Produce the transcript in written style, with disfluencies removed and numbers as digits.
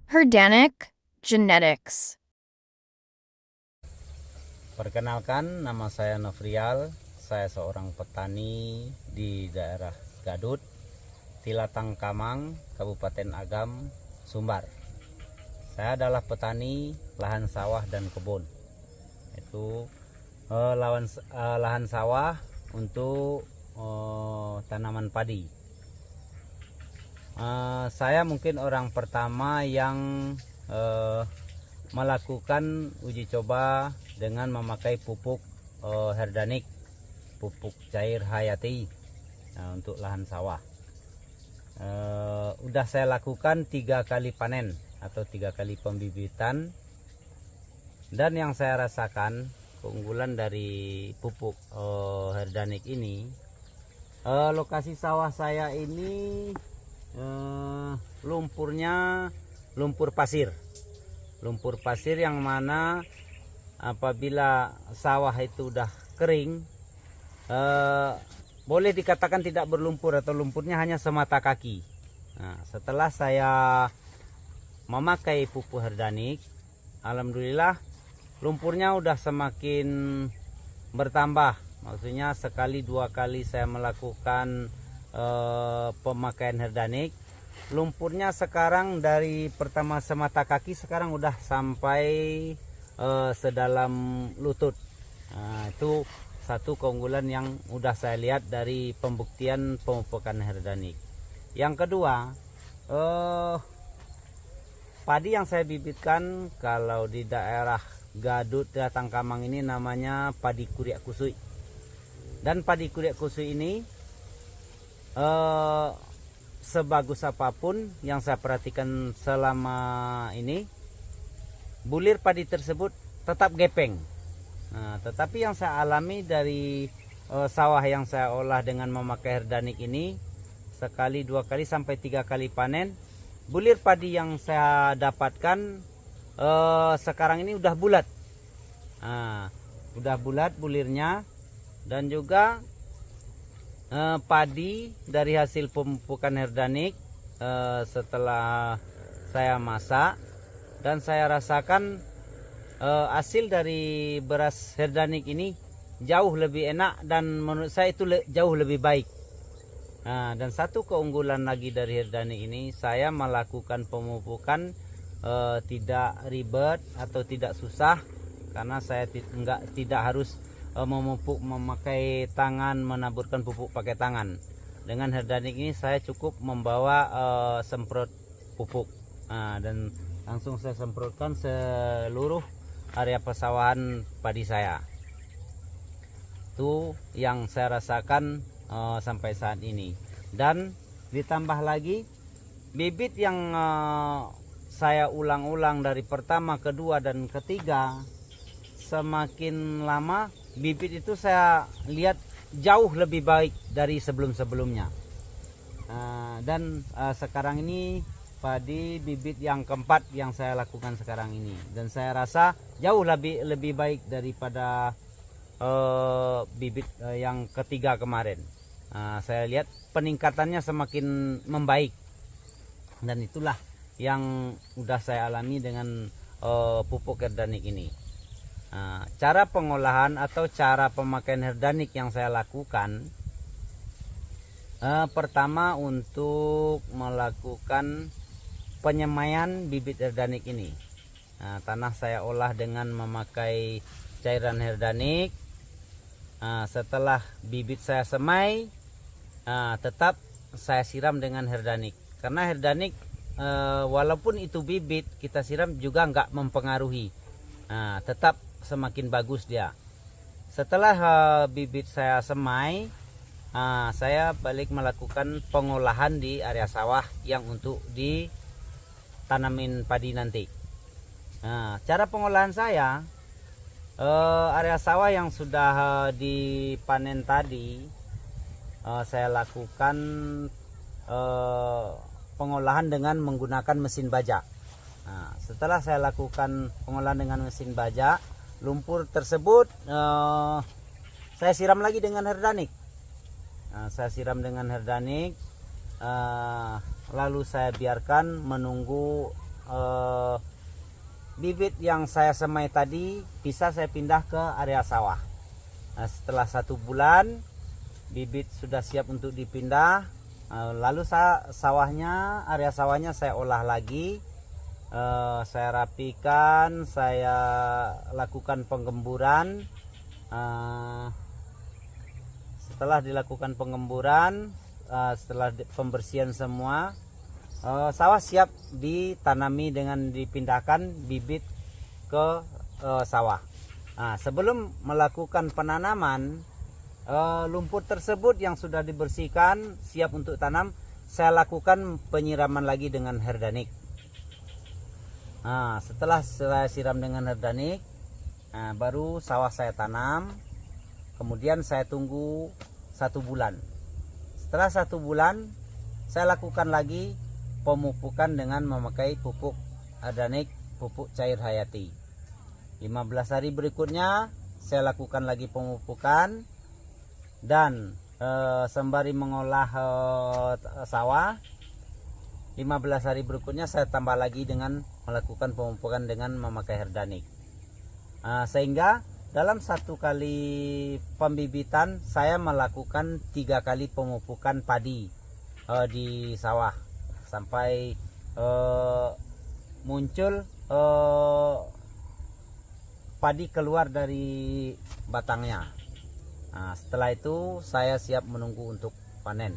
Herdanic Genetics. Perkenalkan, nama saya Novrial. Saya seorang petani di daerah Gadut, Tilatang Kamang, Kabupaten Agam, Sumbar. Saya adalah petani lahan sawah dan kebun. Itu lahan sawah untuk tanaman padi. Saya mungkin orang pertama yang melakukan uji coba dengan memakai pupuk Herdanic, pupuk cair hayati untuk lahan sawah. Udah saya lakukan 3 kali panen atau 3 kali pembibitan, dan yang saya rasakan keunggulan dari pupuk Herdanic ini, lokasi sawah saya ini lumpurnya lumpur pasir yang mana apabila sawah itu udah kering, boleh dikatakan tidak berlumpur atau lumpurnya hanya semata kaki. Nah, setelah saya memakai pupuk Herdanic, alhamdulillah lumpurnya udah semakin bertambah. Maksudnya sekali 2 kali saya melakukan pemakaian Herdanic, lumpurnya sekarang dari pertama semata kaki sekarang udah sampai sedalam lutut. Nah, itu satu keunggulan yang udah saya lihat dari pembuktian pemupukan Herdanic. Yang kedua, padi yang saya bibitkan kalau di daerah Gadut, Tilatang Kamang ini namanya padi kuriak kusui. Dan padi kuriak kusui ini sebagus apapun yang saya perhatikan selama ini, bulir padi tersebut tetap gepeng. Nah, tetapi yang saya alami dari sawah yang saya olah dengan memakai Herdanic ini, sekali 2 kali sampai 3 kali panen, bulir padi yang saya dapatkan sekarang ini udah bulat. Nah, udah bulat bulirnya, dan juga padi dari hasil pemupukan Herdanic setelah saya masak, dan saya rasakan hasil dari beras Herdanic ini jauh lebih enak, dan menurut saya itu jauh lebih baik. Nah, dan satu keunggulan lagi dari Herdanic ini, saya melakukan pemupukan tidak ribet atau tidak susah, karena saya tidak harus memupuk memakai tangan, menaburkan pupuk pakai tangan. Dengan Herdanic ini saya cukup membawa semprot pupuk, dan langsung saya semprotkan seluruh area persawahan padi saya. Itu yang saya rasakan sampai saat ini. Dan ditambah lagi bibit yang saya ulang-ulang dari pertama, kedua, dan ketiga, semakin lama bibit itu saya lihat jauh lebih baik dari sebelum-sebelumnya. Dan sekarang ini padi bibit yang keempat yang saya lakukan sekarang ini, dan saya rasa jauh lebih baik daripada bibit yang ketiga kemarin. Saya lihat peningkatannya semakin membaik, dan itulah yang udah saya alami dengan pupuk Herdanic ini. Cara pengolahan atau cara pemakaian Herdanic yang saya lakukan, pertama untuk melakukan penyemaian bibit Herdanic ini. Tanah saya olah dengan memakai cairan Herdanic. Setelah bibit saya semai, tetap saya siram dengan Herdanic, karena Herdanic walaupun itu bibit kita siram juga nggak mempengaruhi, tetap semakin bagus dia. Setelah bibit saya semai, saya balik melakukan pengolahan di area sawah yang untuk ditanamin padi nanti. Cara pengolahan saya, area sawah yang sudah dipanen tadi, saya lakukan pengolahan dengan menggunakan mesin bajak. Setelah saya lakukan pengolahan dengan mesin bajak, lumpur tersebut saya siram lagi dengan Herdanic. Saya siram dengan Herdanic, lalu saya biarkan menunggu bibit yang saya semai tadi bisa saya pindah ke area sawah. Nah, setelah 1 bulan bibit sudah siap untuk dipindah. Lalu sawahnya, area sawahnya saya olah lagi. Saya rapikan, saya lakukan penggemburan. Setelah dilakukan penggemburan, setelah pembersihan semua, sawah siap ditanami dengan dipindahkan bibit ke sawah. Nah, sebelum melakukan penanaman, lumpur tersebut yang sudah dibersihkan siap untuk tanam, saya lakukan penyiraman lagi dengan herdanik. Nah, setelah saya siram dengan herdanik, baru sawah saya tanam. Kemudian saya tunggu 1 bulan. Setelah 1 bulan, saya lakukan lagi pemupukan dengan memakai pupuk herdanik, pupuk cair hayati. 15 hari berikutnya saya lakukan lagi pemupukan, dan sembari mengolah sawah, 15 hari berikutnya saya tambah lagi dengan melakukan pemupukan dengan memakai herdanik. Sehingga dalam 1 kali pembibitan saya melakukan 3 kali pemupukan padi di sawah sampai muncul padi keluar dari batangnya. Nah, setelah itu saya siap menunggu untuk panen.